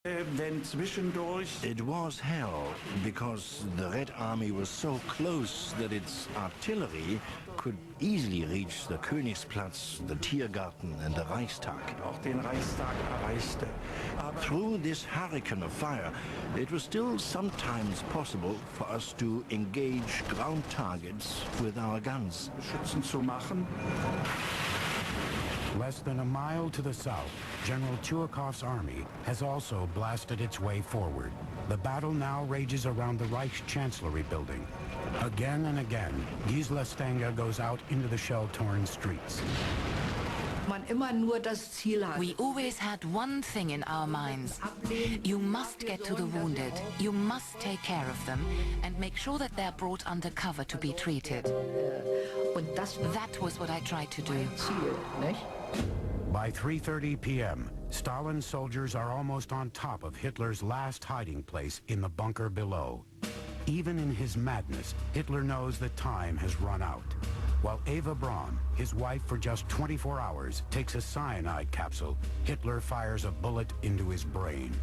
It was hell, because the Red Army was so close that its artillery could easily reach the Königsplatz, the Tiergarten and the Reichstag. Through this hurricane of fire, it was still sometimes possible for us to engage ground targets with our guns. Less than a mile to the south, General Chuikov's army has also blasted its way forward. The battle now rages around the Reichschancellery building. Again and again, Gisela Stenger goes out into the shell-torn streets. We always had one thing in our minds. You must get to the wounded. You must take care of them and make sure that they're brought under cover to be treated. That was what I tried to do. By 3:30 p.m., Stalin's soldiers are almost on top of Hitler's last hiding place in the bunker below. Even in his madness, Hitler knows that time has run out. While Eva Braun, his wife for just 24 hours, takes a cyanide capsule, Hitler fires a bullet into his brain.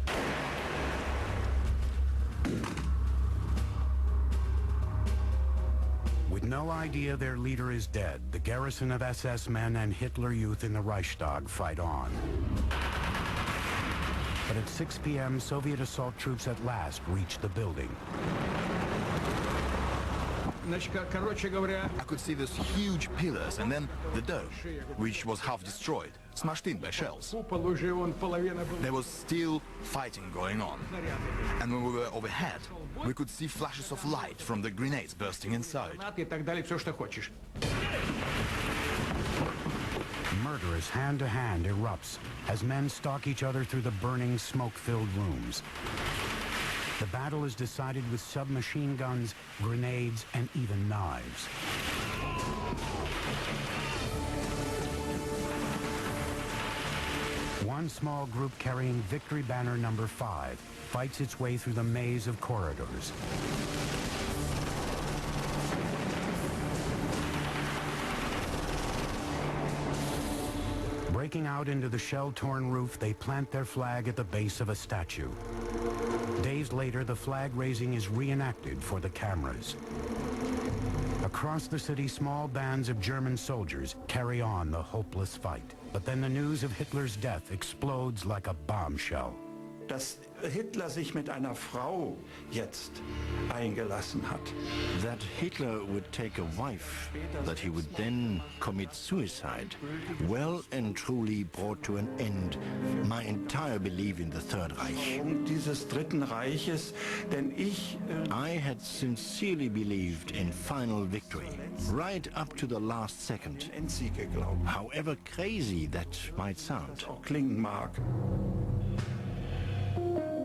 With no idea their leader is dead, the garrison of SS men and Hitler Youth in the Reichstag fight on. But at 6 p.m., Soviet assault troops at last reach the building. I could see those huge pillars and then the dome, which was half destroyed, smashed in by shells. There was still fighting going on. And when we were overhead, we could see flashes of light from the grenades bursting inside. Murderous hand-to-hand erupts as men stalk each other through the burning, smoke-filled rooms. The battle is decided with submachine guns, grenades, and even knives. One small group carrying Victory Banner number 5 fights its way through the maze of corridors. Breaking out into the shell-torn roof, they plant their flag at the base of a statue. Days later, the flag raising is reenacted for the cameras. Across the city, small bands of German soldiers carry on the hopeless fight. But then the news of Hitler's death explodes like a bombshell. Dass Hitler sich mit einer Frau jetzt eingelassen hat. That Hitler would take a wife, that he would then commit suicide, well and truly brought to an end my entire belief in the Third Reich. Dieses Dritten Reiches, denn I had sincerely believed in final victory, right up to the last second, however crazy that might sound. Klingen mag.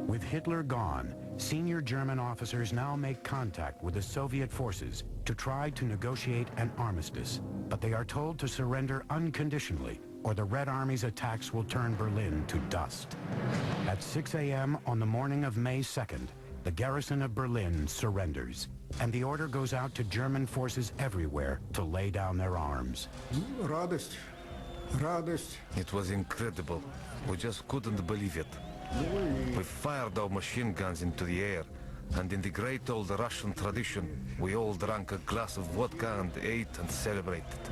With Hitler gone, senior German officers now make contact with the Soviet forces to try to negotiate an armistice. But they are told to surrender unconditionally, or the Red Army's attacks will turn Berlin to dust. At 6 a.m. on the morning of May 2nd, the garrison of Berlin surrenders, and the order goes out to German forces everywhere to lay down their arms. It was incredible. We just couldn't believe it. We fired our machine guns into the air, and in the great old Russian tradition, we all drank a glass of vodka and ate and celebrated.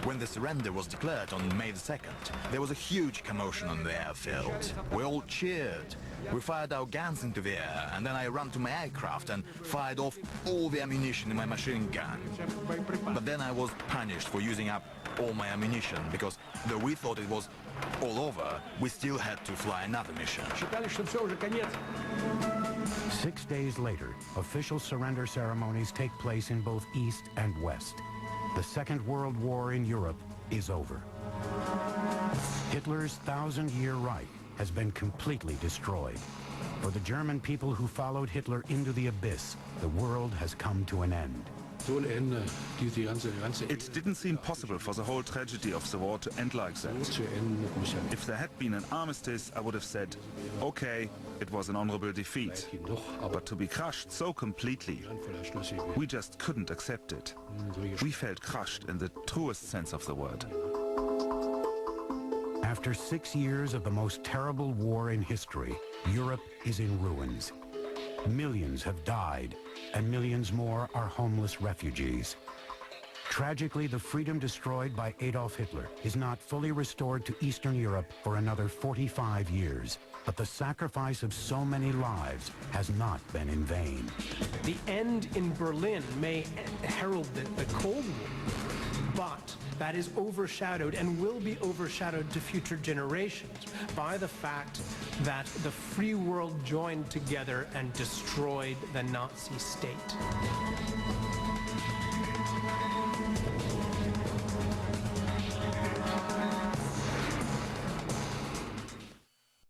When the surrender was declared on May the 2nd, there was a huge commotion on the airfield. We all cheered. We fired our guns into the air, and then I ran to my aircraft and fired off all the ammunition in my machine gun. But then I was punished for using up all my ammunition, because though we thought it was all over, we still had to fly another mission. 6 days later, official surrender ceremonies take place in both East and West. The Second World War in Europe is over. Hitler's 1,000-year Reich has been completely destroyed. For the German people who followed Hitler into the abyss, the world has come to an end. It didn't seem possible for the whole tragedy of the war to end like that. If there had been an armistice, I would have said, okay, it was an honorable defeat. But to be crushed so completely, we just couldn't accept it. We felt crushed in the truest sense of the word. After 6 years of the most terrible war in history, Europe is in ruins. Millions have died, and millions more are homeless refugees. Tragically, the freedom destroyed by Adolf Hitler is not fully restored to Eastern Europe for another 45 years. But the sacrifice of so many lives has not been in vain. The end in Berlin may herald the Cold War, but that is overshadowed and will be overshadowed to future generations by the fact that the free world joined together and destroyed the Nazi state.